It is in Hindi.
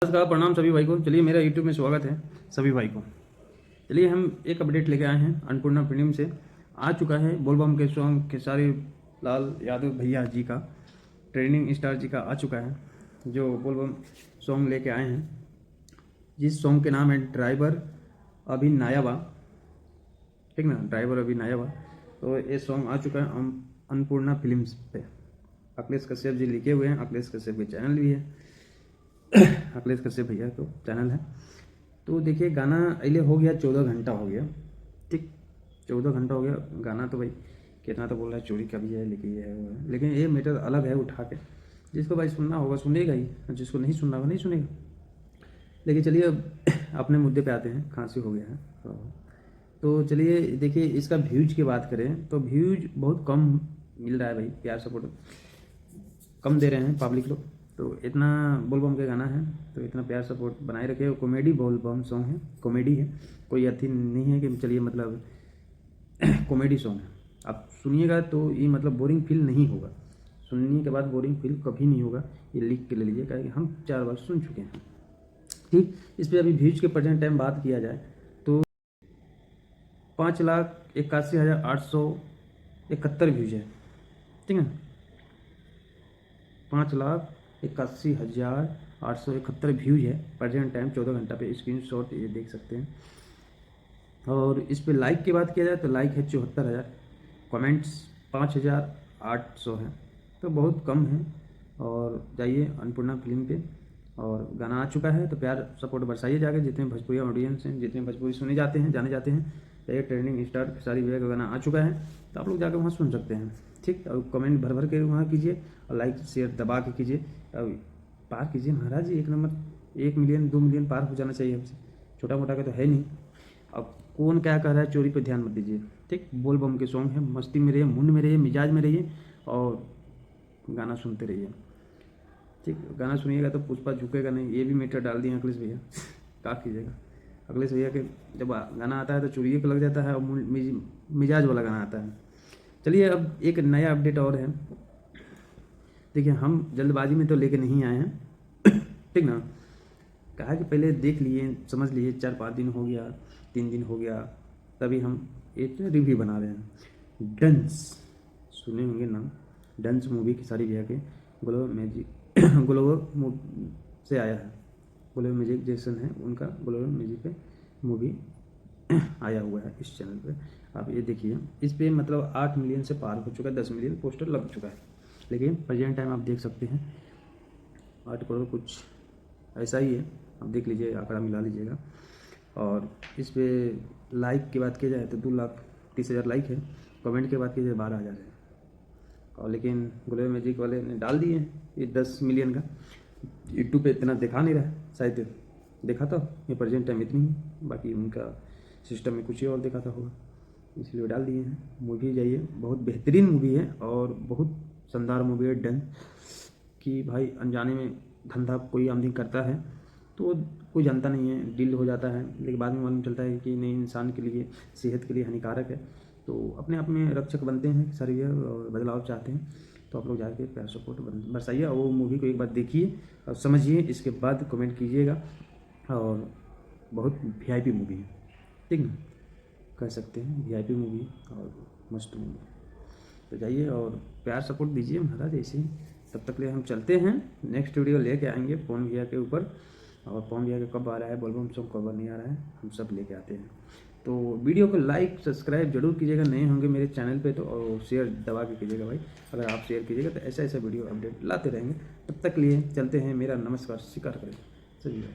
नमस्कार, प्रणाम सभी भाई को। चलिए मेरा यूट्यूब में स्वागत है सभी भाई को। चलिए हम एक अपडेट लेके आए हैं अन्नपूर्णा फिल्म से। आ चुका है बोलबम के सॉन्ग खेसारी लाल यादव भैया जी का, ट्रेनिंग स्टार जी का आ चुका है, जो बोलबम सॉन्ग लेके आए हैं, जिस सॉन्ग के नाम है ड्राइवर अभी नायाबा। ठीक ना, ड्राइवर अभी नायाबा। तो ये सॉन्ग आ चुका है अन्नपूर्णा फिल्म्स पे। अखिलेश कश्यप जी लिखे हुए हैं, अखिलेश कश्यप के चैनल भी है, अखिलेश कश्यप भैया तो चैनल है। तो देखिए गाना अले हो गया 14 घंटा हो गया। ठीक, 14 घंटा हो गया गाना। तो भाई कितना तो बोल रहा है चोरी का भी है, लेकिन ये है वो है, लेकिन ये मैटर अलग है उठा के। जिसको भाई सुनना होगा सुनेगा ही, जिसको नहीं सुनना होगा नहीं सुनेगा। लेकिन चलिए अब अपने मुद्दे पे आते हैं। खांसी हो गया है तो चलिए देखिए इसका व्यूज की बात करें तो व्यूज बहुत कम मिल रहा है भाई। प्यार सपोर्ट कम दे रहे हैं पब्लिक लोग। तो इतना बोलबम के गाना है तो इतना प्यार सपोर्ट बनाए रखे। कॉमेडी बोलबम सॉन्ग है, कॉमेडी है, कोई अथी नहीं है कि चलिए मतलब कॉमेडी सॉन्ग है। आप सुनिएगा तो ये मतलब बोरिंग फील नहीं होगा। सुनने के बाद बोरिंग फील कभी नहीं होगा, ये लिख के ले लीजिए, क्योंकि हम 4 बार सुन चुके हैं। ठीक, इस पर अभी व्यूज के प्रेजेंट टाइम बात किया जाए तो 5,81,871 व्यूज है। ठीक है, 5,81,871 व्यूज है प्रेजेंट टाइम 14 घंटा पे। स्क्रीनशॉट ये देख सकते हैं। और इस पे लाइक की बात किया जाए तो लाइक है 74,000, कमेंट्स 5,800 है, तो बहुत कम है। और जाइए अन्नपूर्णा फिल्म पे, और गाना आ चुका है तो प्यार सपोर्ट बरसाइए जाके। जितने भोजपुरी ऑडियंस हैं, जितने भोजपुरी सुने जाते हैं, जाने जाते हैं, ये ट्रेंडिंग स्टार खेसारी भैया का गाना आ चुका है, तो आप लोग जाकर वहाँ सुन सकते हैं। ठीक, और कमेंट भर भर के वहाँ कीजिए, और लाइक शेयर दबा के कीजिए, और पार कीजिए महाराज जी। 1 नंबर 1 मिलियन 2 मिलियन पार हो जाना चाहिए हमसे, छोटा मोटा का तो है नहीं। अब कौन क्या कह रहा है, चोरी पे ध्यान मत दीजिए। ठीक, बोल बम के सॉन्ग है, मस्ती में रहिए, मुंड में रहिए, मिजाज में रहिए, और गाना सुनते रहिए। ठीक, गाना सुनिएगा तो पुष्पा झुकेगा नहीं, ये भी मीटर डाल दिए अखिलेश भैया। क्या कीजिएगा, अखिलेश भैया के जब गाना आता है तो चोरी पे लग जाता है, और मिजाज वाला गाना आता है। चलिए अब एक नया अपडेट और है। देखिए हम जल्दबाजी में तो लेके नहीं आए हैं, ठीक ना। कहा कि पहले देख लिए, समझ लिए, 4-5 दिन हो गया, 3 दिन हो गया, तभी हम एक रिव्यू बना रहे हैं। डंस सुने होंगे नाम, डंस मूवी खेसारी भैया के ग्लोबल मैजिक ग्लोबल से आया है। ग्लोबल मैजिक जैसन है उनका, ग्लोबल मैजिक पे मूवी आया हुआ है इस चैनल पे। आप ये देखिए, इस पे मतलब 8 मिलियन से पार हो चुका है, 10 मिलियन पोस्टर लग चुका है। लेकिन प्रेजेंट टाइम आप देख सकते हैं 8 करोड़ कुछ ऐसा ही है। आप देख लीजिए, आंकड़ा मिला लीजिएगा। और इस पे लाइक की बात की जाए तो 2,30,000 लाइक है। कमेंट की बात की जाए 12,000 है। और लेकिन ग्लोबल मैजिक वाले ने डाल दिए हैं ये 10 मिलियन का। यूट्यूब पे इतना दिखा नहीं रहा, शायद देखा था ये प्रेजेंट टाइम इतनी ही, बाकी उनका सिस्टम में कुछ ही और देखा था होगा, इसलिए डाल दिए हैं। मूवी जाइए, बहुत बेहतरीन मूवी है और बहुत शानदार मूवी है। डन कि भाई अनजाने में धंधा कोई आमदनी करता है तो कोई जानता नहीं है, डील हो जाता है, लेकिन बाद में मालूम चलता है कि नहीं, इंसान के लिए, सेहत के लिए हानिकारक है। तो अपने आप में रक्षक बनते हैं सारे और बदलाव चाहते हैं। तो आप लोग जाके प्यार सपोर्ट बरसाइए, और वो मूवी को एक बार देखिए और समझिए, इसके बाद कमेंट कीजिएगा। और बहुत वीआईपी मूवी है, ठीक ना, कह सकते हैं वीआईपी मूवी और मस्त मूवी। तो जाइए और प्यार सपोर्ट दीजिए महाराज ऐसे ही। तब तक ले हम चलते हैं, नेक्स्ट वीडियो लेके आएंगे पवन भैया के ऊपर। और पवन भैया का कब आ रहा है, बोलबम सॉन्ग कब नहीं आ रहा है, हम सब लेके आते हैं। तो वीडियो को लाइक सब्सक्राइब जरूर कीजिएगा, नए होंगे मेरे चैनल पे तो, और शेयर दबा के कीजिएगा भाई। अगर आप शेयर कीजिएगा तो ऐसा ऐसा वीडियो अपडेट लाते रहेंगे। तब तक लिए चलते हैं, मेरा नमस्कार स्वीकार करें सभी भाई।